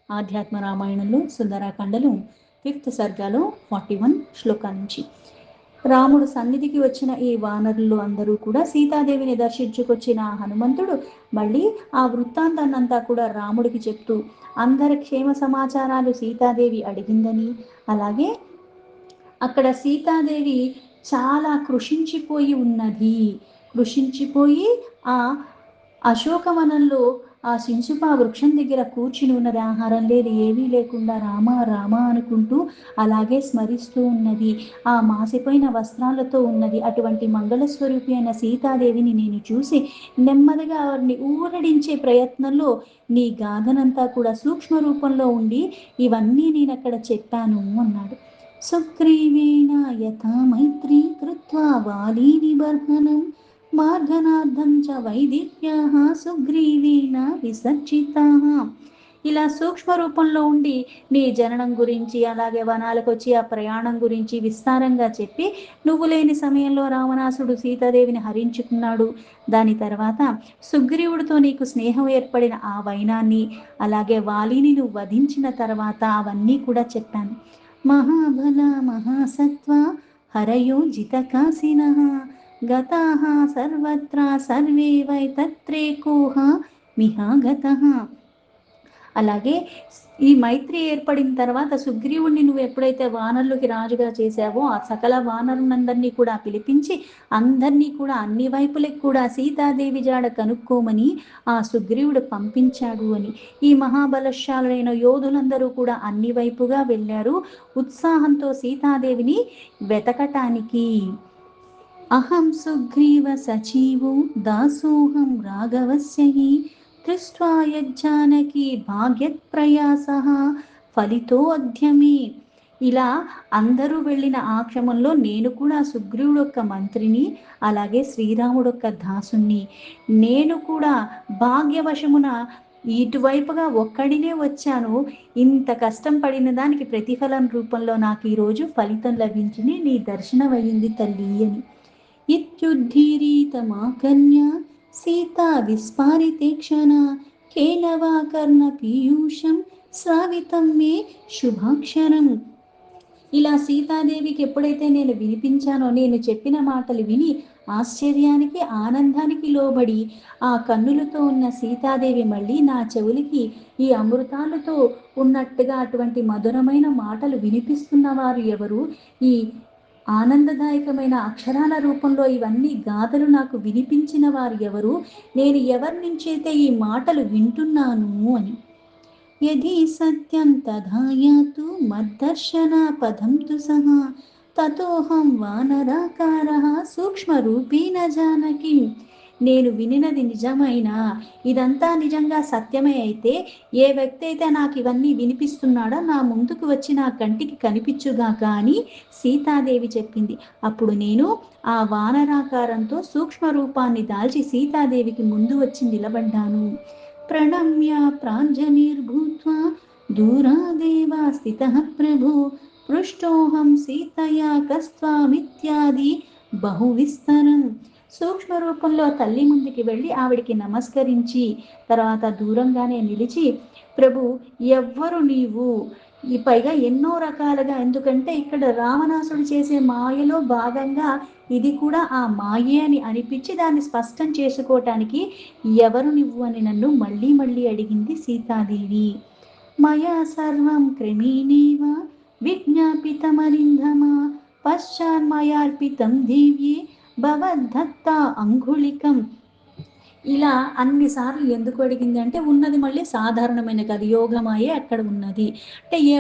ఆధ్యాత్మ రామాయణంలో సుందరాకాండలో 5th సర్గలో 41 శ్లోకాల నుంచి. రాముడు సన్నిధికి వచ్చిన ఈ వానరులు అందరూ కూడా సీతాదేవిని దర్శించుకొచ్చిన హనుమంతుడు మళ్ళీ ఆ వృత్తాంతాన్నంతా కూడా రాముడికి చెప్తూ అందరి క్షేమ సమాచారాలు సీతాదేవి అడిగిందని, అలాగే అక్కడ సీతాదేవి చాలా కృషించిపోయి ఉన్నది. కృషించిపోయి ఆ అశోకవనంలో ఆ సింసుపా వృక్షం దగ్గర కూర్చుని ఉన్నది. ఆహారం లేదు, ఏమీ లేకుండా రామ రామ అనుకుంటూ అలాగే స్మరిస్తూ ఉన్నది. ఆ మాసిపోయిన వస్త్రాలతో ఉన్నది. అటువంటి మంగళస్వరూపి అయిన సీతాదేవిని నేను చూసి నెమ్మదిగా వారిని ఊరడించే ప్రయత్నంలో నీ గాథనంతా కూడా సూక్ష్మ రూపంలో ఉండి ఇవన్నీ నేను అక్కడ చెప్పాను అన్నాడు. సుగ్రీవేణ యథా మైత్రీ కృత్వా వాలీని బర్హనం మార్గనార్థం చ వైదిక్యాః సుగ్రీవేణ విసర్జితాః. ఇలా సూక్ష్మ రూపంలో ఉండి నీ జననం గురించి, అలాగే వనాలకు వచ్చి ఆ ప్రయాణం గురించి విస్తారంగా చెప్పి, నువ్వు లేని సమయంలో రావణాసుడు సీతాదేవిని హరించుకున్నాడు, దాని తర్వాత సుగ్రీవుడితో నీకు స్నేహం ఏర్పడిన ఆ వైనాన్ని, అలాగే వాలిని నువ్వు వధించిన తర్వాత అవన్నీ కూడా చెప్పాను. మహాబల మహాసత్వ హరయో జితకాసినః గతాః సర్వత్ర సర్వే వై తత్రేకోః మిహాగతః. అలాగే ఈ మైత్రి ఏర్పడిన తర్వాత సుగ్రీవుణ్ణి నువ్వు ఎప్పుడైతే వానరులకి రాజుగా చేశావో ఆ సకల వానరులందరినీ కూడా పిలిపించి అందరినీ కూడా అన్ని వైపులకు కూడా సీతాదేవి జాడ కనుక్కోమని ఆ సుగ్రీవుడు పంపించాడు అని. ఈ మహాబలశాలైన యోధులందరూ కూడా అన్ని వైపుగా వెళ్ళారు ఉత్సాహంతో సీతాదేవిని వెతకటానికి. అహం సుగ్రీవ సచీవో దాసోహం రాఘవస్య హి దృష్ట్వా యజ్జానకి భాగ్యత్ ప్రయాసః ఫలితో అధ్యమే. ఇలా అందరూ వెళ్ళిన ఆ క్షమంలో నేను కూడా సుగ్రీవుడు యొక్క మంత్రిని, అలాగే శ్రీరాముడొక్క దాసుని. నేను కూడా భాగ్యవశమున ఇటువైపుగా ఒక్కడినే వచ్చాను. ఇంత కష్టం పడిన దానికి ప్రతిఫలం రూపంలో నాకు ఈరోజు ఫలితం లభించింది, నీ దర్శనం అయ్యింది తల్లి అని. ఇత్యుద్ధీరితమాకర్ణ్య సీతా విస్ఫారితే క్షణ కేన వా కర్ణ పీయూషం శ్రావితం మే శుభాక్షరం. ఇలా సీతాదేవికి ఎప్పుడైతే నేను వినిపించానో, నేను చెప్పిన మాటలు విని ఆశ్చర్యానికి ఆనందానికి లోబడి ఆ కన్నులతో ఉన్న సీతాదేవి మళ్ళీ నా చెవులకి ఈ అమృతాలతో ఉన్నట్టుగా అటువంటి మధురమైన మాటలు వినిపిస్తున్నవారు ఎవరు, ఈ ఆనందదాయకమైన అక్షరాల రూపంలో ఇవన్నీ గాథలు నాకు వినిపించిన వారు ఎవరు, నేను ఎవరి నుంచైతే ఈ మాటలు వింటున్నాను అని. యది సత్యం తథా యాతు మద్దర్శనాపదం తు సహా తతోహం వానరాకారః సూక్ష్మరూపేణ జానకి. నేను వినినది నిజమైనా, ఇదంతా నిజంగా సత్యమే అయితే ఏ వ్యక్తి అయితే నాకు ఇవన్నీ వినిపిస్తున్నాడో నా ముందుకు వచ్చి నా కంటికి కనిపించుగాక అని సీతాదేవి చెప్పింది. అప్పుడు నేను ఆ వానరాకారంతో సూక్ష్మ రూపాన్ని దాల్చి సీతాదేవికి ముందు వచ్చి నిలబడ్డాను. ప్రణమ్య ప్రాంజలిర్భూత్వా దూరాదేవా స్థితః ప్రభో పృష్టోహం సీతయా కస్త్వామిత్యాది బహువిస్తరం. సూక్ష్మ రూపంలో తల్లి ముందుకి వెళ్ళి ఆవిడికి నమస్కరించి తర్వాత దూరంగానే నిలిచి, ప్రభు ఎవ్వరు నీవు, ఈ పైగా ఎన్నో రకాలుగా, ఎందుకంటే ఇక్కడ రావణాసుడు చేసే మాయలో భాగంగా ఇది కూడా ఆ మాయే అని అనిపించి దాన్ని స్పష్టం చేసుకోవటానికి ఎవరు నువ్వు అని నన్ను మళ్ళీ మళ్ళీ అడిగింది సీతాదేవి. మయా సర్వం క్రమేణేవ విజ్ఞాపితమరింధమా పశ్చాన్మయార్పితం దేవ్యే భవద్దత్త అంగుళికం. ఇలా అన్నిసార్లు ఎందుకు అడిగింది అంటే, ఉన్నది మళ్ళీ సాధారణమైన కాదు, యోగమాయే అక్కడ ఉన్నది. అంటే ఏ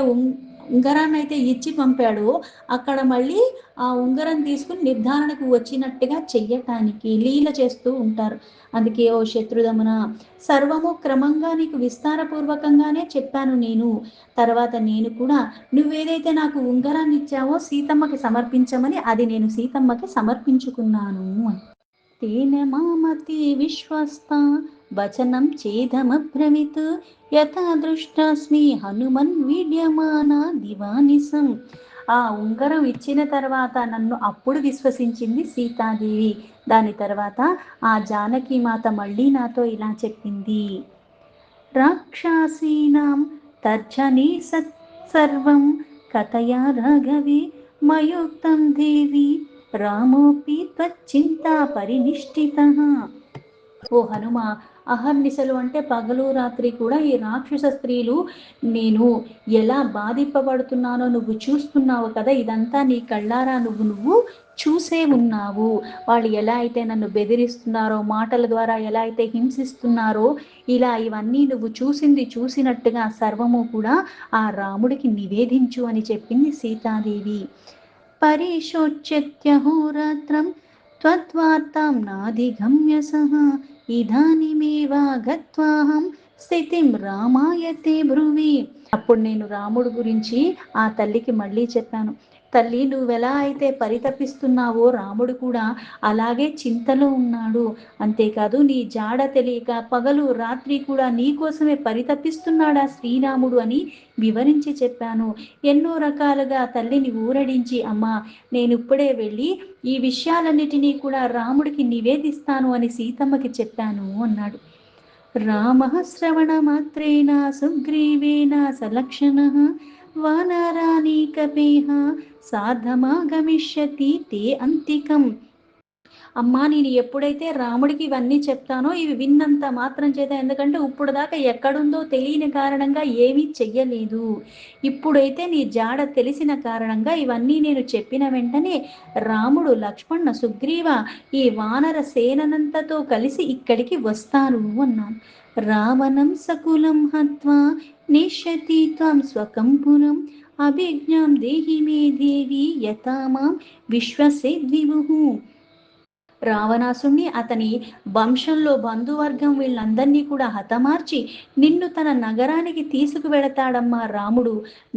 ఉంగరాన్ని అయితే ఇచ్చి పంపాడో అక్కడ మళ్ళీ ఆ ఉంగరం తీసుకుని నిర్ధారణకు వచ్చినట్టుగా చెయ్యటానికి లీల చేస్తూ ఉంటారు. అందుకే ఓ శత్రుదమన, సర్వము క్రమంగా నీకు విస్తారపూర్వకంగానే చెప్పాను నేను. తర్వాత నేను కూడా నువ్వేదైతే నాకు ఉంగరాన్ని ఇచ్చావో సీతమ్మకి సమర్పించమని, అది నేను సీతమ్మకి సమర్పించుకున్నాను అని. తేన మామతి విశ్వస్తా వచనం చేదమబ్రవీత్ యథా దృష్టాస్మి హనుమన్ వీడ్యమాన దివానిసం. ఆ ఉంగరం ఇచ్చిన తర్వాత నన్ను అప్పుడు విశ్వసించింది సీతాదేవి. దాని తర్వాత ఆ జానకి మాత మళ్ళీ నాతో ఇలా చెప్పింది. రాక్షసీనాం తర్జనీ సత్సర్వం కథయా రాఘవే మయోక్తం దేవి రామోపి త్వచ్చింతా పరినిష్ఠితః. ఓ హనుమ, అహర్నిశలు అంటే పగలు రాత్రి కూడా ఈ రాక్షస స్త్రీలు నేను ఎలా బాధింపబడుతున్నానో నువ్వు చూస్తున్నావు కదా, ఇదంతా నీ కళ్ళారా నువ్వు చూసే ఉన్నావు. వాళ్ళు ఎలా అయితే నన్ను బెదిరిస్తున్నారో, మాటల ద్వారా ఎలా అయితే హింసిస్తున్నారో, ఇలా ఇవన్నీ నువ్వు చూసినట్టుగా సర్వము కూడా ఆ రాముడికి నివేదించు అని చెప్పింది సీతాదేవి. పరిశోచ్యత్యహోరాత్రం త్వద్వార్తాం నాధిగమ్య సహ ఇదానిమేవా గత్వాహం స్థితిం రామాయతే బ్రువి. అప్పుడు నేను రాముడు గురించి ఆ తల్లికి మళ్ళీ చెప్పాను. తల్లి, నువ్వెలా అయితే పరితపిస్తున్నావో రాముడు కూడా అలాగే చింతలో ఉన్నాడు. అంతేకాదు నీ జాడ తెలియక పగలు రాత్రి కూడా నీ కోసమే పరితపిస్తున్నాడా శ్రీరాముడు అని వివరించి చెప్పాను. ఎన్నో రకాలుగా తల్లిని ఊరడించి, అమ్మా నేను ఇప్పుడే వెళ్ళి ఈ విషయాలన్నిటినీ కూడా రాముడికి నివేదిస్తాను అని సీతమ్మకి చెప్పాను అన్నాడు. రామః శ్రవణమాత్రేణ సుగ్రీవేణ సలక్షణః వానరానీకపేహ సాధమాగమిష్యతి తే అంతికం. అమ్మా, నేను ఎప్పుడైతే రాముడికి ఇవన్నీ చెప్తానో ఇవి విన్నంత మాత్రం చేత, ఎందుకంటే ఇప్పుడు దాకా ఎక్కడుందో తెలియని కారణంగా ఏమీ చెయ్యలేదు. ఇప్పుడైతే నీ జాడ తెలిసిన కారణంగా ఇవన్నీ నేను చెప్పిన వెంటనే రాముడు, లక్ష్మణ, సుగ్రీవ ఈ వానర సేనంతతో కలిసి ఇక్కడికి వస్తారు అన్నాను. రావణం సకులం హత్వా నిష్యతి త్వం స్వకంపురం అభిజ్ఞాం దేహి మే దేవి యథా మాం విశ్వసేద్విభుః. రావణాసుణ్ణి, అతని వంశంలో బంధువర్గం వీళ్ళందరినీ కూడా హతమార్చి నిన్ను తన నగరానికి తీసుకువెళతాడమ్మా రాముడు.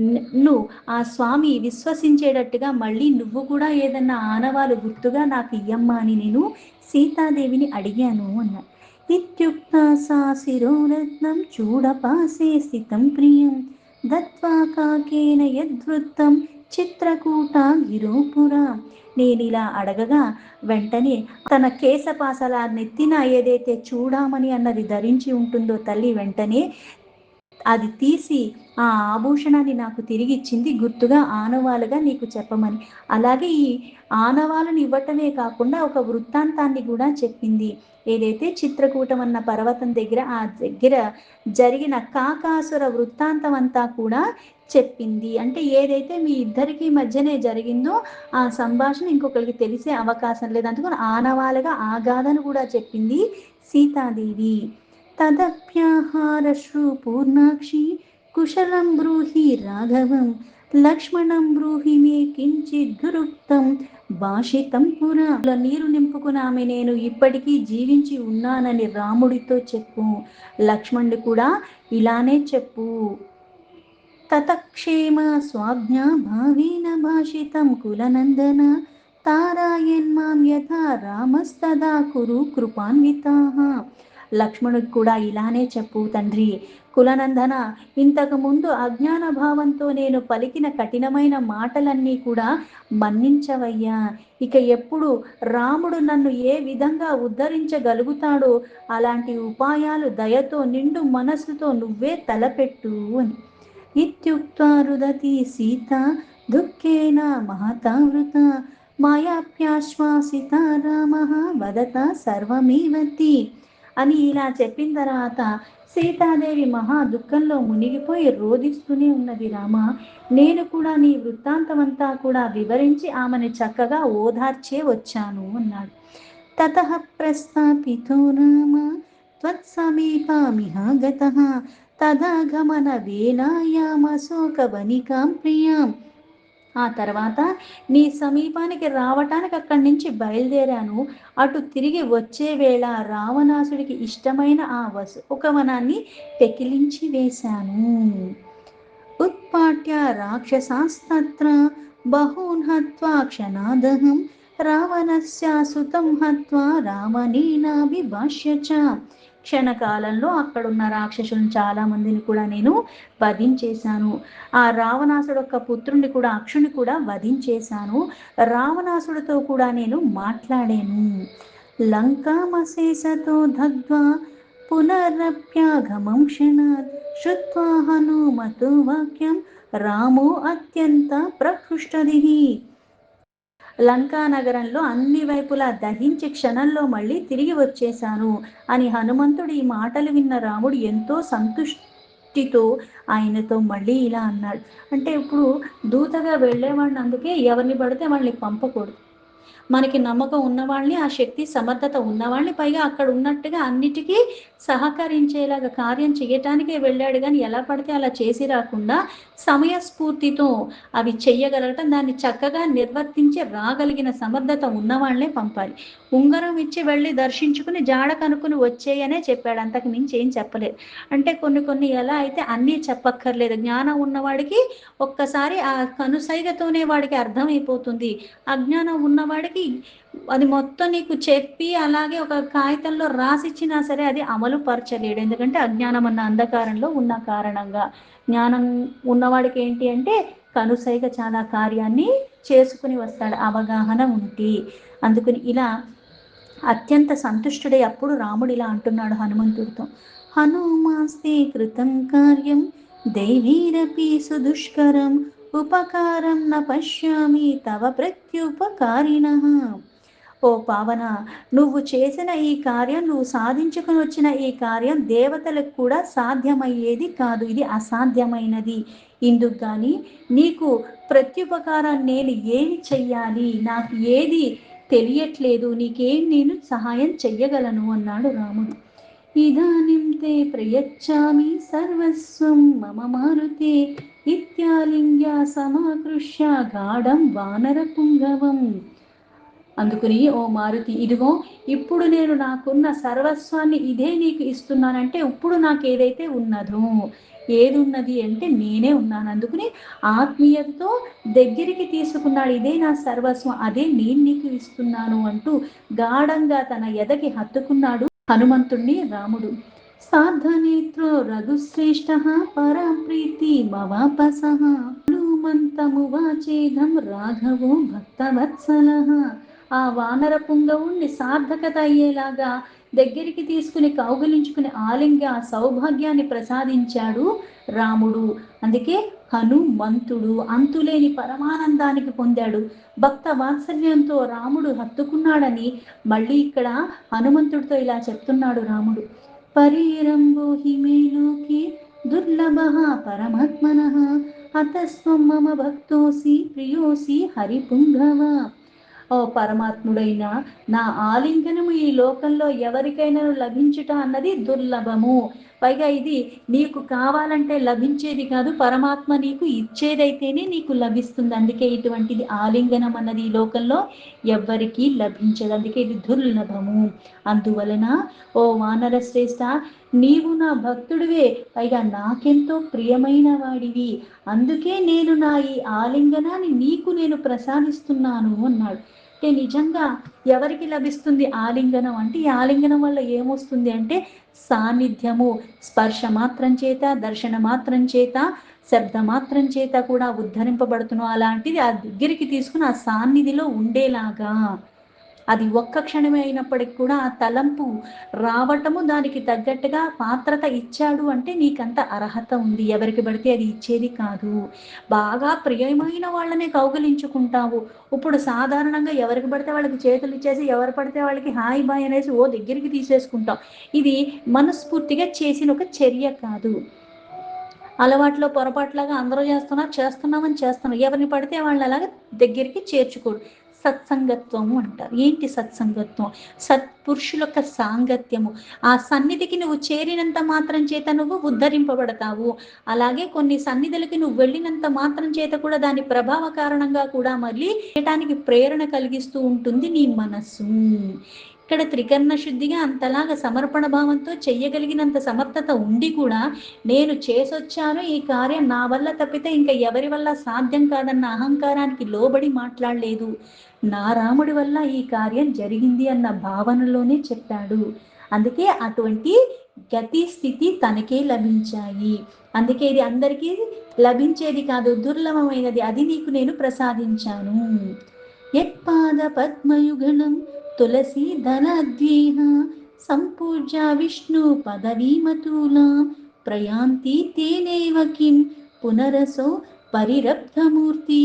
నిన్ను ఆ స్వామి విశ్వసించేటట్టుగా మళ్ళీ నువ్వు కూడా ఏదన్నా ఆనవాలు గుర్తుగా నాకు ఇయ్యమ్మా అని నేను సీతాదేవిని అడిగాను అన్నా. ఇత్యుక్త సా శిరోరత్నం చూడపాసే స్థితం ప్రియం దత్వా కాకేన యద్వృత్తం చిత్రకూటా గిరోపురా. నేను ఇలా అడగగా వెంటనే తన కేశపాసల నెత్తిన ఏదైతే చూడామని అన్నది ధరించి ఉంటుందో తల్లి వెంటనే అది తీసి ఆ ఆభూషణాన్ని నాకు తిరిగి ఇచ్చింది, గుర్తుగా ఆనవాలుగా నీకు చెప్పమని. అలాగే ఈ ఆనవాలను ఇవ్వటమే కాకుండా ఒక వృత్తాంతాన్ని కూడా చెప్పింది. ఏదైతే చిత్రకూటం అన్న పర్వతం దగ్గర ఆ దగ్గర జరిగిన కాకాసుర వృత్తాంతం అంతా కూడా చెప్పింది. అంటే ఏదైతే మీ ఇద్దరికి మధ్యనే జరిగిందో ఆ సంభాషణ ఇంకొకరికి తెలిసే అవకాశం లేదు, అందుకని ఆనవాలుగా ఆ గాథను కూడా చెప్పింది సీతాదేవి. తదప్యాహారశ్రు పూర్ణాక్షి కుశలం బ్రూహి రాఘవం లక్ష్మణం బ్రూహి మే కించిద్ గురుక్తం భాషితం పురా. నీరు నింపుకుని ఆమె నేను ఇప్పటికీ జీవించి ఉన్నానని రాముడితో చెప్పు, లక్ష్మణుడు కూడా ఇలానే చెప్పు. తతక్షేమ స్వాజ్ఞా భావేన భాషితం కులనందన తారాయన్మాం యథా రామస్తదా కురు కృపాన్వితాః. లక్ష్మణుడికి కూడా ఇలానే చెప్పు తండ్రి. కులనందన, ఇంతకు ముందు అజ్ఞాన భావంతో నేను పలికిన కఠినమైన మాటలన్నీ కూడా మన్నించవయ్యా. ఇక ఎప్పుడు రాముడు నన్ను ఏ విధంగా ఉద్ధరించగలుగుతాడో అలాంటి ఉపాయాలు దయతో నిండు మనస్సుతో నువ్వే తలపెట్టు అని. ఇత్యుక్త్వా రుదతి సీత దుఃఖేన మహతావృత మాయాప్యాశ్వాసిత రామః వదత సర్వమేవతి అని ఇలా చెప్పిన తర్వాత సీతాదేవి మహా దుఃఖంలో మునిగిపోయి రోధిస్తూనే ఉన్నది. రామ, నేను కూడా నీ వృత్తాంతమంతా కూడా వివరించి ఆమెను చక్కగా ఓదార్చే వచ్చాను అన్నాడు. తతః ప్రస్థాపితో రామ త్వత్సమీపామిహ గతః తదా గమన వేలాయామశోకవనికాం ప్రియాం. ఆ తర్వాత నీ సమీపానికి రావటానికి అక్కడి నుంచి బయలుదేరాను. అటు తిరిగి వచ్చే వేళ రావణాసుడికి ఇష్టమైన ఆ అశోకవనాన్ని పెకిలించి వేశాను. ఉత్పాట్య రాక్షసాస్తత్ర బహూన్ హత్వా క్షణాదహం రావణస్య సుతం హత్వా రావణేనాభిభాష్య చ. క్షణకాలంలో అక్కడున్న రాక్షసులను చాలా మందిని కూడా నేను వధించేశాను. ఆ రావణాసుడు యొక్క పుత్రుని కూడా అక్షుని కూడా వధించేశాను. రావణాసుడితో కూడా నేను మాట్లాడాను. లంకామశేషతో దగ్ధ్వా పునరప్యాగమం క్షణాత్ శ్రుత్వా హనుమతో వాక్యం రామో అత్యంత ప్రహృష్టదిః. లంకా నగరంలో అన్ని వైపులా దహించి క్షణంలో మళ్ళీ తిరిగి వచ్చేశాను అని హనుమంతుడు ఈ మాటలు విన్న రాముడు ఎంతో సంతుష్టితో ఆయనతో మళ్ళీ ఇలా అన్నాడు. అంటే ఇప్పుడు దూతగా వెళ్ళేవాడిని, అందుకే ఎవరిని పడితే వాళ్ళని పంపకూడదు. మనకి నమ్మకం ఉన్నవాళ్ళని, ఆ శక్తి సమర్థత ఉన్నవాళ్ళని, పైగా అక్కడ ఉన్నట్టుగా అన్నిటికీ సహకరించేలాగా కార్యం చేయటానికే వెళ్ళాడు. కానీ ఎలా పడితే అలా చేసి రాకుండా సమయస్ఫూర్తితో అవి చెయ్యగలగటం, దాన్ని చక్కగా నిర్వర్తించి రాగలిగిన సమర్థత ఉన్నవాళ్లే పంపాలి. ఉంగరం ఇచ్చి వెళ్ళి దర్శించుకుని జాడ కనుక్కుని వచ్చేయనే చెప్పాడు, అంతకు మించి ఏం చెప్పలేదు. అంటే కొన్ని ఎలా అయితే అన్నీ చెప్పక్కర్లేదు. జ్ఞానం ఉన్నవాడికి ఒక్కసారి ఆ కనుసైగతోనే వాడికి అర్థమైపోతుంది. అజ్ఞానం ఉన్నవాడికి అది మొత్తం నీకు చెప్పి అలాగే ఒక కాగితంలో రాసిచ్చినా సరే అది అమలు పరచలేడు. ఎందుకంటే అజ్ఞానం అన్న అంధకారంలో ఉన్న కారణంగా. జ్ఞానం ఉన్నవాడికి ఏంటి అంటే కనుసైగ చాలా కార్యాన్ని చేసుకుని వస్తాడు, అవగాహన ఉంటే. అందుకని ఇలా అత్యంత సంతుష్టుడై అప్పుడు రాముడు ఇలా అంటున్నాడు హనుమంతుడితో, హనుమాస్తే కృతం కార్యం దైవీరపి సుదుష్కరం ఉపకారం న పశ్యామి తవ ప్రత్యుపకారిణః. ఓ పావన, నువ్వు చేసిన ఈ కార్యం, నువ్వు సాధించుకుని వచ్చిన ఈ కార్యం దేవతలకు కూడా సాధ్యమయ్యేది కాదు, ఇది అసాధ్యమైనది. ఇందుకు కానీ నీకు ప్రత్యుపకారం నేను ఏమి చెయ్యాలి, నాకు ఏది తెలియట్లేదు, నీకేం నేను సహాయం చెయ్యగలను అన్నాడు రాముడు. ఇదానిం తే ప్రయచ్చామి సర్వస్వం మమ మారుతే ఇత్యాలింగ్య సమాకృష్య గాఢం వానర పుంగవం. అందుకుని ఓ మారుతి, ఇదిగో ఇప్పుడు నేను నాకున్న సర్వస్వాన్ని ఇదే నీకు ఇస్తున్నానంటే ఇప్పుడు నాకు ఏదైతే ఉన్నదో, ఏది ఉన్నది అంటే నేనే ఉన్నాను. అందుకుని ఆత్మీయతతో దగ్గరికి తీసుకున్నాడు, ఇదే నా సర్వస్వం, అదే నేను నీకు ఇస్తున్నాను అంటూ గాఢంగా తన ఎదకి హత్తుకున్నాడు హనుమంతుణ్ణి రాముడు. సాధనేత్రో రఘుశ్రేష్ఠ పరాం ప్రీతి మవాపసః హనుమంతమువాచేదం రాఘవో భక్తవత్సలః. ఆ వానర పుంగవుణ్ణి సార్థకత అయ్యేలాగా దగ్గరికి తీసుకుని కౌగిలించుకుని ఆ సౌభాగ్యాన్ని ప్రసాదించాడు రాముడు. అందుకే హనుమంతుడు అంతులేని పరమానందానికి పొందాడు. భక్త వాత్సల్యంతో రాముడు హత్తుకున్నాడని మళ్ళీ ఇక్కడ హనుమంతుడితో ఇలా చెప్తున్నాడు రాముడు. పరీరంభో హిమే లోకే దుర్లభః పరమాత్మనః అతస్త్వం మమ భక్తోసి ప్రియోసి హరిపుంగవ. ఓ పరమాత్ముడైన నా ఆలింగనము ఈ లోకంలో ఎవరికైనా లభించుట అన్నది దుర్లభము. పైగా ఇది నీకు కావాలంటే లభించేది కాదు, పరమాత్మ నీకు ఇచ్చేదైతేనే నీకు లభిస్తుంది. అందుకే ఇటువంటిది ఆలింగనం అన్నది ఈ లోకంలో ఎవ్వరికీ లభించదు, అందుకే ఇది దుర్లభము. అందువలన ఓ వానర శ్రేష్ఠ, నీవు నా భక్తుడివే, పైగా నాకెంతో ప్రియమైన వాడివి, అందుకే నేను నా ఈ ఆలింగనాన్ని నీకు నేను ప్రసాదిస్తున్నాను అన్నాడు. అంటే నిజంగా ఎవరికి లభిస్తుంది ఆలింగనం అంటే, ఈ ఆలింగనం వల్ల ఏమొస్తుంది అంటే సాన్నిధ్యము. స్పర్శ మాత్రం చేత, దర్శన మాత్రం చేత, శబ్ద మాత్రం చేత కూడా ఉద్ధరింపబడుతున్నాం. అలాంటిది ఆ దగ్గరికి తీసుకుని ఆ సాన్నిధిలో ఉండేలాగా, అది ఒక్క క్షణమే అయినప్పటికి కూడా ఆ తలంపు రావటము, దానికి తగ్గట్టుగా పాత్రత ఇచ్చాడు అంటే నీకంత అర్హత ఉంది. ఎవరికి పడితే అది ఇచ్చేది కాదు. బాగా ప్రియమైన వాళ్ళనే కౌగిలించుకుంటావు. ఇప్పుడు సాధారణంగా ఎవరికి పడితే వాళ్ళకి చేతులు ఇచ్చేసి ఎవరు పడితే వాళ్ళకి హాయ్ బాయ్ అనేసి ఓ దగ్గరికి తీసేసుకుంటాం. ఇది మనస్ఫూర్తిగా చేసిన ఒక చర్య కాదు. అలవాట్లో పొరపాట్లాగా అందరూ చేస్తున్నాం. ఎవరిని పడితే వాళ్ళని అలాగా దగ్గరికి చేర్చుకోడు. సత్సంగత్వము అంటారు. ఏంటి సత్సంగత్వం? సత్పురుషుల యొక్క సాంగత్యము. ఆ సన్నిధికి నువ్వు చేరినంత మాత్రం చేత నువ్వు ఉద్ధరింపబడతావు. అలాగే కొన్ని సన్నిధులకి నువ్వు వెళ్ళినంత మాత్రం చేత కూడా దాని ప్రభావ కారణంగా కూడా మళ్ళీ చేయటానికి ప్రేరణ కలిగిస్తూ ఉంటుంది నీ మనస్సు. ఇక్కడ త్రికరణ శుద్ధిగా అంతలాగా సమర్పణ భావంతో చెయ్యగలిగినంత సమర్థత ఉండి కూడా నేను చేసొచ్చాను, ఈ కార్యం నా వల్ల తప్పితే ఇంకా ఎవరి వల్ల సాధ్యం కాదన్న అహంకారానికి లోబడి మాట్లాడలేదు. నా రాముడి వల్ల ఈ కార్యం జరిగింది అన్న భావనలోనే చెప్పాడు. అందుకే అటువంటి గతి స్థితి తనకే లభించాయి. అందుకే ఇది అందరికీ లభించేది కాదు, దుర్లభమైనది. అది నీకు నేను ప్రసాదించాను. యత్పాద పద్మయుగళం తులసీ దళద్వేహ సంపూజ్య విష్ణు పదవీమతూలాం ప్రయాంతి తేనైవ కిం పునరసో పరిరబ్ధమూర్తి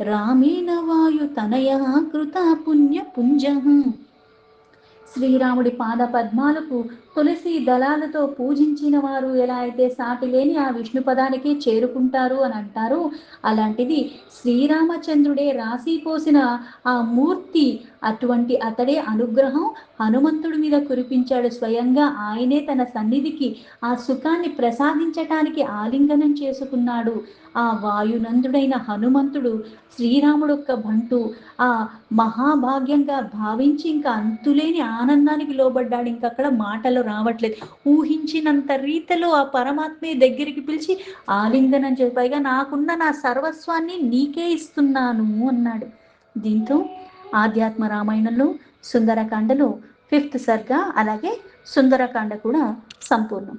రామేణ వాయుతనయ కృత పుణ్య పుంజ. శ్రీరాముడి పాద పద్మాలకు తులసి దళాలతో పూజించిన వారు ఎలా అయితే సాటిలేని ఆ విష్ణు పదానికి చేరుకుంటారు అని అంటారు, అలాంటిది శ్రీరామచంద్రుడే రాసిపోసిన ఆ మూర్తి, అటువంటి అతడే అనుగ్రహం హనుమంతుడి మీద కురిపించాడు. స్వయంగా ఆయనే తన సన్నిధికి ఆ సుఖాన్ని ప్రసాదించటానికి ఆలింగనం చేసుకున్నాడు. ఆ వాయునందుడైన హనుమంతుడు శ్రీరాముడొక్క బంటు ఆ మహాభాగ్యంగా భావించి ఇంకా అంతులేని ఆనందానికి లోబడ్డాడు. ఇంక అక్కడ మాటలు రావట్లేదు. ఊహించినంత రీతిలో ఆ పరమాత్మే దగ్గరికి పిలిచి ఆలింగనం చేసి, పైగా నాకున్న నా సర్వస్వాన్ని నీకే ఇస్తున్నాను అన్నాడు. దీంతో ఆధ్యాత్మ రామాయణంలో సుందరకాండలో 5th సర్గ అలాగే సుందరకాండ కూడా సంపూర్ణం.